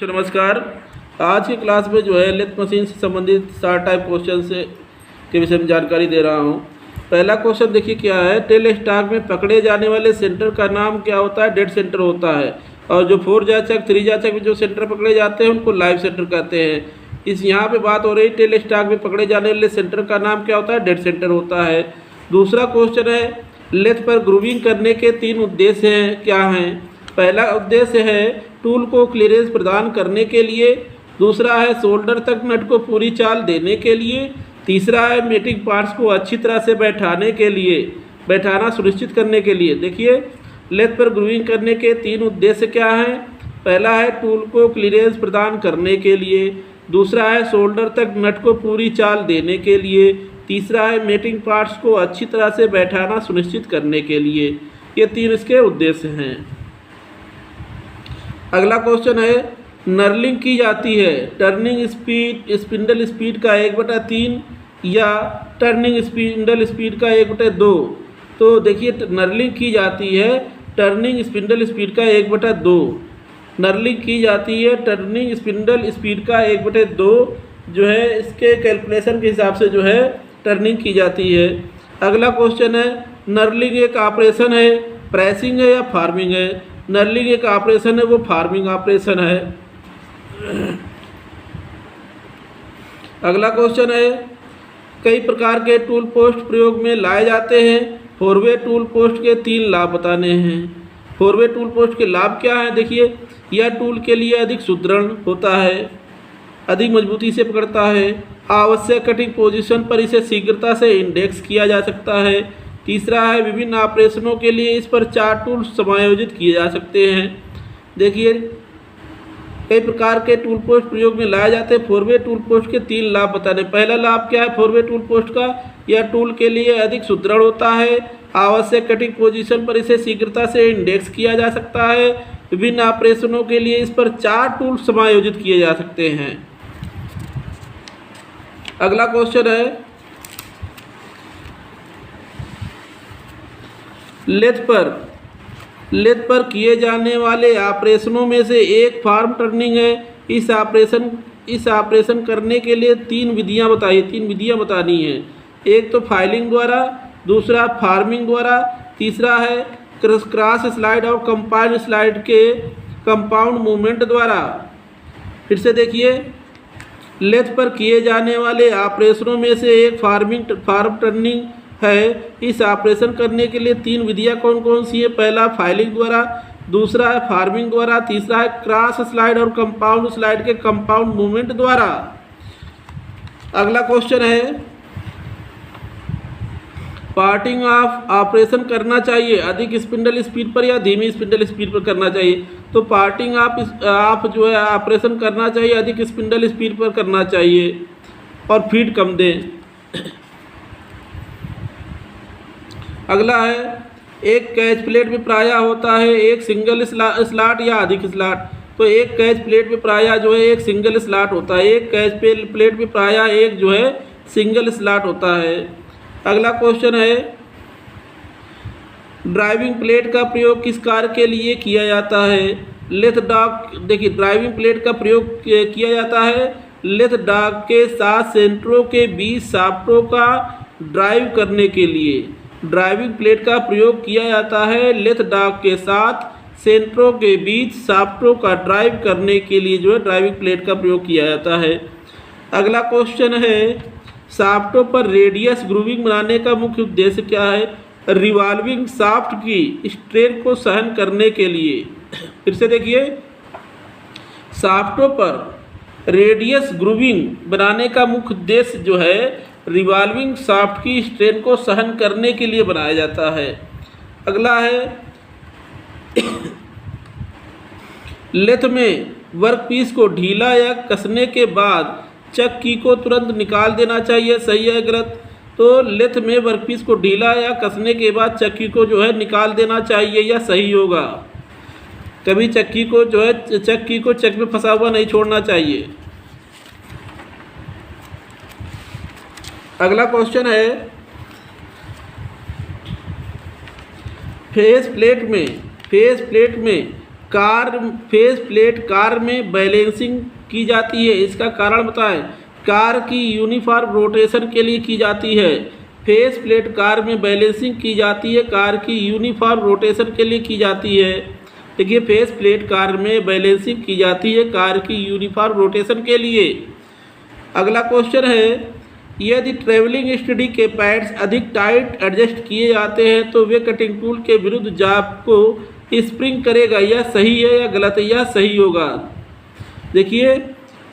नमस्कार। आज की क्लास में जो है लेथ मशीन से संबंधित 60 टाइप क्वेश्चन से के विषय में जानकारी दे रहा हूं। पहला क्वेश्चन देखिए क्या है। टेल स्टॉक में पकड़े जाने वाले सेंटर का नाम क्या होता है? डेड सेंटर होता है। और जो 4 जाचक 3 जाचक में जो सेंटर पकड़े जाते हैं उनको लाइव सेंटर कहते हैं। इस यहाँ पे बात हो रही है टेल स्टॉक में पकड़े जाने वाले सेंटर का नाम क्या होता है? डेड सेंटर होता है। दूसरा क्वेश्चन है लेथ पर ग्रूविंग करने के 3 उद्देश्य हैं, क्या हैं? पहला उद्देश्य है टूल को क्लियरेंस प्रदान करने के लिए, दूसरा है शोल्डर तक नट को पूरी चाल देने के लिए, तीसरा है मेटिंग पार्ट्स को अच्छी तरह से बैठाना सुनिश्चित करने के लिए। देखिए लेथ पर ग्रूविंग करने के 3 उद्देश्य क्या हैं। पहला है टूल को क्लियरेंस प्रदान करने के लिए, दूसरा है शोल्डर तक नट को पूरी चाल देने के लिए, तीसरा है मेटिंग पार्ट्स को अच्छी तरह से बैठाना सुनिश्चित करने के लिए। ये 3 इसके उद्देश्य हैं। अगला क्वेश्चन है नर्लिंग की जाती है टर्निंग स्पीड स्पिंडल स्पीड का 1/3 या टर्निंग स्पिंडल स्पीड का 1/2। तो देखिए नर्लिंग की जाती है टर्निंग स्पिंडल स्पीड का 1/2। नर्लिंग की जाती है टर्निंग स्पिंडल स्पीड का 1/2 जो है इसके कैलकुलेशन के हिसाब से जो है टर्निंग की जाती है। अगला क्वेश्चन है नर्लिंग एक ऑपरेशन है, प्रेसिंग है या फार्मिंग है? नर्लिंग एक ऑपरेशन है, वो फार्मिंग ऑपरेशन है। अगला क्वेश्चन है कई प्रकार के टूल पोस्ट प्रयोग में लाए जाते हैं। 4-वे टूल पोस्ट के 3 लाभ बताने हैं। 4-वे टूल पोस्ट के लाभ क्या हैं? देखिए यह टूल के लिए अधिक सुदृढ़ होता है, अधिक मजबूती से पकड़ता है, आवश्यक कटिंग पोजीशन पर इसे शीघ्रता से इंडेक्स किया जा सकता है। तीसरा है विभिन्न ऑपरेशनों के लिए इस पर 4 टूल समायोजित किए जा सकते हैं। देखिए कई प्रकार के टूल पोस्ट प्रयोग में लाए जाते हैं। 4-वे टूल पोस्ट के 3 लाभ बताने। पहला लाभ क्या है 4-वे टूल पोस्ट का? यह टूल के लिए अधिक सुदृढ़ होता है, आवश्यक कटिंग पोजीशन पर इसे शीघ्रता से इंडेक्स किया जा सकता है, विभिन्न ऑपरेशनों के लिए इस पर 4 टूल समायोजित किए जा सकते हैं। अगला क्वेश्चन है लेथ पर किए जाने वाले ऑपरेशनों में से एक फार्म टर्निंग है। इस ऑपरेशन करने के लिए 3 विधियां बताइए। 3 विधियां बतानी है। एक तो फाइलिंग द्वारा, दूसरा फार्मिंग द्वारा, तीसरा है क्रॉस स्लाइड और कंपाउंड स्लाइड के कंपाउंड मूवमेंट द्वारा। फिर से देखिए लेथ पर किए जाने वाले ऑपरेशनों में से एक फार्म टर्निंग है। इस ऑपरेशन करने के लिए 3 विधियां कौन कौन सी है? पहला फाइलिंग द्वारा, दूसरा है फार्मिंग द्वारा, तीसरा है क्रॉस स्लाइड और कंपाउंड स्लाइड के कंपाउंड मूवमेंट द्वारा। अगला क्वेश्चन है पार्टिंग ऑफ ऑपरेशन करना चाहिए अधिक स्पिंडल स्पीड पर या धीमी स्पिंडल स्पीड पर करना चाहिए? तो पार्टिंग ऑफ जो है ऑपरेशन करना चाहिए अधिक स्पिंडल स्पीड पर करना चाहिए और फीड कम दें। अगला है एक कैच प्लेट में प्रायः होता है एक सिंगल स्लॉट या अधिक स्लॉट? तो एक कैच प्लेट में प्रायः जो है एक सिंगल स्लॉट होता है। एक कैच प्लेट में प्रायः एक जो है सिंगल स्लॉट होता है। अगला क्वेश्चन है ड्राइविंग प्लेट का प्रयोग किस कार्य के लिए किया जाता है? Lathe dog. देखिए ड्राइविंग प्लेट का प्रयोग किया जाता है लेथ डॉग के साथ सेंटरों के बीच शाफ्टों का ड्राइव करने के लिए। ड्राइविंग प्लेट का प्रयोग किया जाता है लेथ डॉग के साथ सेंटरों के बीच शाफ्टों का ड्राइव करने के लिए जो है ड्राइविंग प्लेट का प्रयोग किया जाता है। अगला क्वेश्चन है शाफ्टों पर रेडियस ग्रूविंग बनाने का मुख्य उद्देश्य क्या है? रिवॉल्विंग शाफ्ट की स्ट्रेन को सहन करने के लिए। फिर से देखिए शाफ्टों पर रेडियस ग्रूविंग बनाने का मुख्य उद्देश्य जो है रिवॉल्विंग शाफ्ट की स्ट्रेन को सहन करने के लिए बनाया जाता है। अगला है लेथ में वर्कपीस को ढीला या कसने के बाद चक्की को तुरंत निकाल देना चाहिए, सही है गलत? तो लेथ में वर्कपीस को ढीला या कसने के बाद चक्की को जो है निकाल देना चाहिए या सही होगा? कभी चक्की को जो है चक में फंसा हुआ नहीं छोड़ना चाहिए। अगला क्वेश्चन है फेस प्लेट में कार फेस प्लेट कार में बैलेंसिंग की जाती है, इसका कारण बताएं। कार की यूनिफॉर्म रोटेशन के लिए की जाती है। फेस प्लेट कार में बैलेंसिंग की जाती है, कार की यूनिफॉर्म रोटेशन के लिए की जाती है। देखिए, फेस प्लेट कार में बैलेंसिंग की जाती है कार की यूनिफॉर्म रोटेशन के लिए। अगला क्वेश्चन है, यदि ट्रेवलिंग स्टडी के पैड्स अधिक टाइट एडजस्ट किए जाते हैं तो वे कटिंग टूल के विरुद्ध जाब को स्प्रिंग करेगा। यह सही है या गलत है? यह सही होगा। देखिए,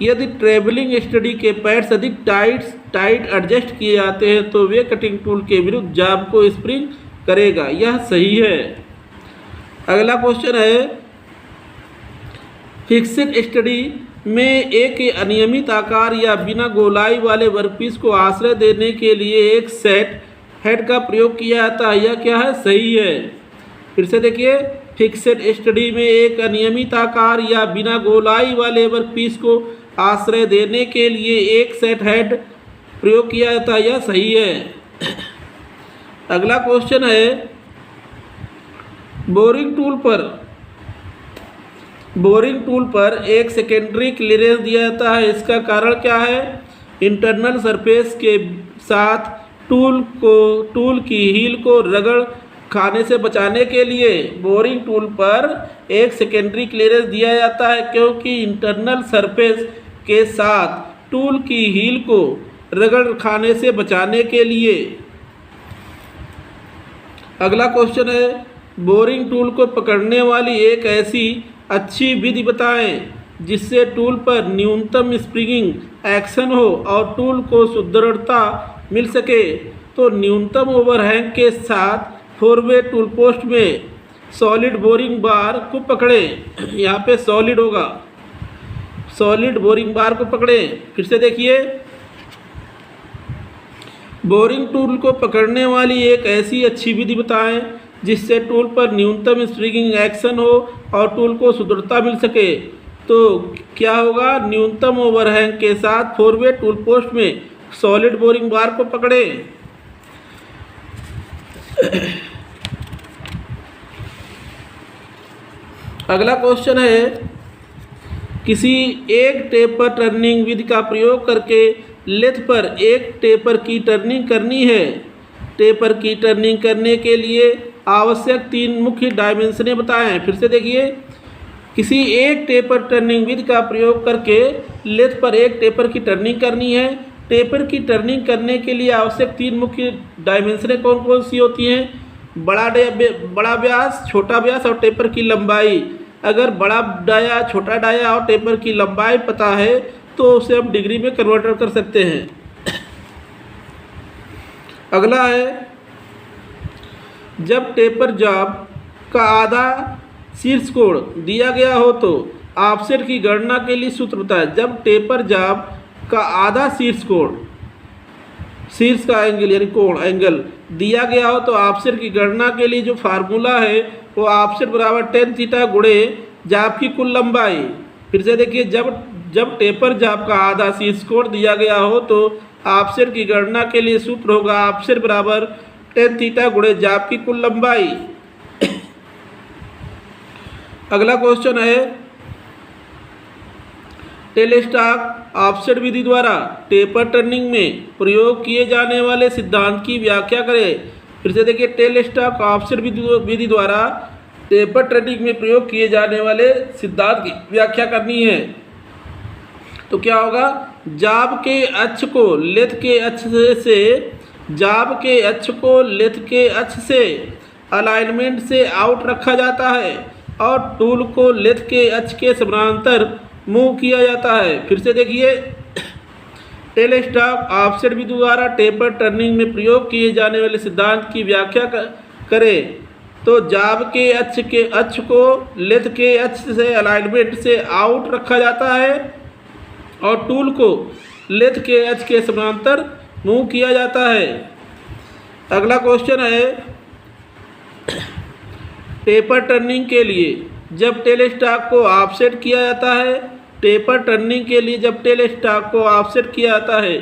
यदि ट्रेवलिंग स्टडी के पैड्स अधिक टाइट एडजस्ट किए जाते हैं तो वे कटिंग टूल के विरुद्ध जाब को स्प्रिंग करेगा। यह सही है। अगला क्वेश्चन है, फिक्स्ड स्टडी में एक अनियमित आकार या बिना गोलाई वाले वर्कपीस को आश्रय देने के लिए एक सेट हेड का प्रयोग किया जाता है। यह क्या है? सही है। फिर से देखिए, फिक्स्ड स्टडी में एक अनियमित आकार या बिना गोलाई वाले वर्कपीस को आश्रय देने के लिए एक सेट हेड प्रयोग किया जाता है। यह सही है। अगला क्वेश्चन है, बोरिंग टूल पर एक सेकेंडरी क्लीयरेंस दिया जाता है, इसका कारण क्या है? इंटरनल सरफेस के साथ टूल की हील को रगड़ खाने से बचाने के लिए बोरिंग टूल पर एक सेकेंडरी क्लीयरेंस दिया जाता है, क्योंकि इंटरनल सरफेस के साथ टूल की हील को रगड़ खाने से बचाने के लिए। अगला क्वेश्चन है, बोरिंग टूल को पकड़ने वाली एक ऐसी अच्छी विधि बताएं जिससे टूल पर न्यूनतम स्प्रिंगिंग एक्शन हो और टूल को सुदृढ़ता मिल सके। तो न्यूनतम ओवरहैंग के साथ 4-वे टूल पोस्ट में सॉलिड बोरिंग बार को पकड़ें। यहाँ पे सॉलिड होगा, सॉलिड बोरिंग बार को पकड़ें। फिर से देखिए, बोरिंग टूल को पकड़ने वाली एक ऐसी अच्छी विधि बताएं जिससे टूल पर न्यूनतम स्प्रिंगिंग एक्शन हो और टूल को सुदृढ़ता मिल सके। तो क्या होगा? न्यूनतम ओवरहैंग के साथ 4-वे टूल पोस्ट में सॉलिड बोरिंग बार को पकड़ें। अगला क्वेश्चन है, किसी एक टेपर टर्निंग विधि का प्रयोग करके लेथ पर एक टेपर की टर्निंग करनी है। टेपर की टर्निंग करने के लिए आवश्यक 3 मुख्य डायमेंशनें बताएं। फिर से देखिए, किसी एक टेपर टर्निंग विधि का प्रयोग करके लेथ पर एक टेपर की टर्निंग करनी है। टेपर की टर्निंग करने के लिए आवश्यक 3 मुख्य डायमेंशनें कौन कौन सी होती हैं? बड़ा व्यास, छोटा व्यास और टेपर की लंबाई। अगर बड़ा डाया, छोटा डाया और टेपर की लंबाई पता है तो उसे हम डिग्री में कन्वर्टर कर सकते हैं। अगला है, जब टेपर जॉब का आधा शीर्ष कोण दिया गया हो तो ऑफसेट की गणना के लिए सूत्र बताएं। जब टेपर जॉब का आधा शीर्ष कोण, शीर्ष का एंगल यानी कोण एंगल दिया गया हो तो ऑफसेट की गणना के लिए जो फार्मूला है वो ऑफसेट बराबर tan थीटा गुणे जॉब की कुल लंबाई। फिर से देखिए, जब टेपर जॉब का आधा शीर्ष कोण दिया गया हो तो ऑफसेट की गणना के लिए सूत्र होगा ऑफसेट बराबर tan थीटा गुणे जॉब की कुल लंबाई। अगला क्वेश्चन है, टेलेस्टॉक ऑफसेट विधि द्वारा टेपर टर्निंग में प्रयोग किए जाने वाले सिद्धांत की व्याख्या करें। फिर से देखिए, टेलेस्टॉक ऑफसेट विधि द्वारा टेपर टर्निंग में प्रयोग किए जाने वाले सिद्धांत की व्याख्या करनी है। तो क्या होगा? जाब के अक्ष को लेथ के अक्ष से जाब के अक्ष को लेथ के अक्ष से अलाइनमेंट से आउट रखा जाता है और टूल को लेथ के अक्ष के समानांतर मूव किया जाता है। फिर से देखिए, टेलेस्टॉक ऑफसेट विधि द्वारा टेपर टर्निंग में प्रयोग किए जाने वाले सिद्धांत की व्याख्या करें। तो जाब के अक्ष को लेथ के अक्ष से अलाइनमेंट से आउट रखा जाता है और टूल को लेथ के अक्ष के समानांतर मूव किया जाता है। अगला क्वेश्चन है, टेपर टर्निंग के लिए जब टेलेस्टॉक को ऑफसेट किया जाता है, टेपर टर्निंग के लिए जब टेलेस्टॉक को ऑफसेट किया जाता है,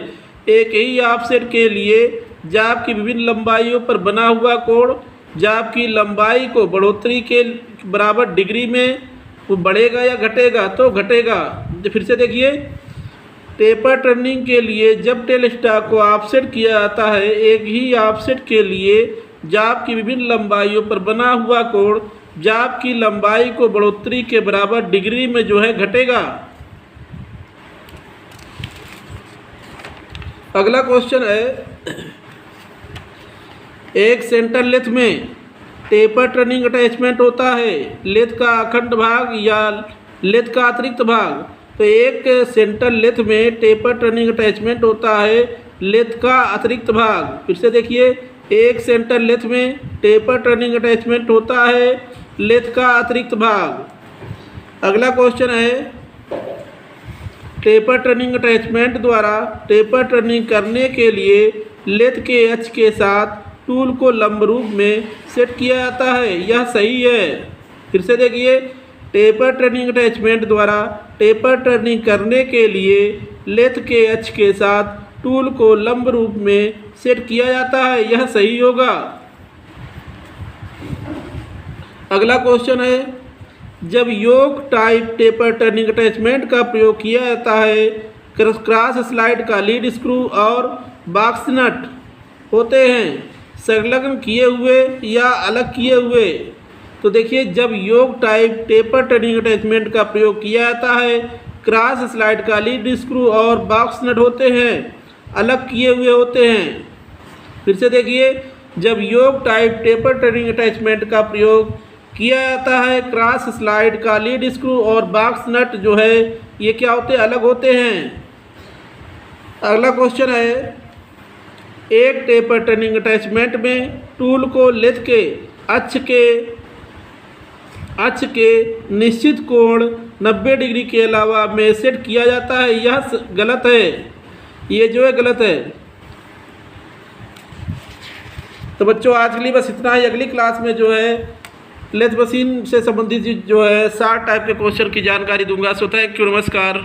एक ही ऑफसेट के लिए जाब की विभिन्न लंबाइयों पर बना हुआ कोण जाब की लंबाई को बढ़ोतरी के बराबर डिग्री में वो बढ़ेगा या घटेगा? तो घटेगा। फिर से देखिए, टेपर टर्निंग के लिए जब टेल स्टॉक को ऑफसेट किया जाता है, एक ही ऑफसेट के लिए जाब की विभिन्न लंबाइयों पर बना हुआ कोण जाब की लंबाई को बढ़ोतरी के बराबर डिग्री में जो है घटेगा। अगला क्वेश्चन है, एक सेंटर लेथ में टेपर टर्निंग अटैचमेंट होता है, लेथ का अखंड भाग या लेथ का अतिरिक्त भाग। तो एक सेंटर लेथ में टेपर टर्निंग अटैचमेंट होता है, लेथ का अतिरिक्त भाग। फिर से देखिए, एक सेंटर लेथ में टेपर टर्निंग अटैचमेंट होता है, लेथ का अतिरिक्त भाग। अगला क्वेश्चन है, टेपर टर्निंग अटैचमेंट द्वारा टेपर टर्निंग करने के लिए लेथ के अक्ष के साथ टूल को लंब रूप में सेट किया जाता है, यह सही है। फिर से देखिए, टेपर टर्निंग अटैचमेंट द्वारा टेपर टर्निंग करने के लिए लेथ के अक्ष के साथ टूल को लंब रूप में सेट किया जाता है, यह सही होगा। अगला क्वेश्चन है, जब योक टाइप टेपर टर्निंग अटैचमेंट का प्रयोग किया जाता है, क्रॉस स्लाइड का लीड स्क्रू और बॉक्स नट होते हैं संलग्न किए हुए या अलग किए हुए। तो देखिए, जब योक टाइप टेपर टर्निंग अटैचमेंट का प्रयोग किया जाता है, क्रॉस स्लाइड का लीड स्क्रू और बॉक्स नट होते हैं अलग किए हुए होते हैं। फिर से देखिए, जब योक टाइप टेपर टर्निंग अटैचमेंट का प्रयोग किया जाता है, क्रॉस स्लाइड का लीड स्क्रू और बॉक्स नट जो है ये क्या होते हैं? अलग होते हैं। अगला क्वेश्चन है, एक टेपर टर्निंग अटैचमेंट में टूल को लेथ के अक्ष के निश्चित कोण 90 डिग्री के अलावा में सेट किया जाता है, यह गलत है। ये जो है गलत है। तो बच्चों, आज के लिए बस इतना ही। अगली क्लास में जो है लेथ मशीन से संबंधित जो है 60 टाइप के क्वेश्चन की जानकारी दूंगा। सो थैंक यू, नमस्कार।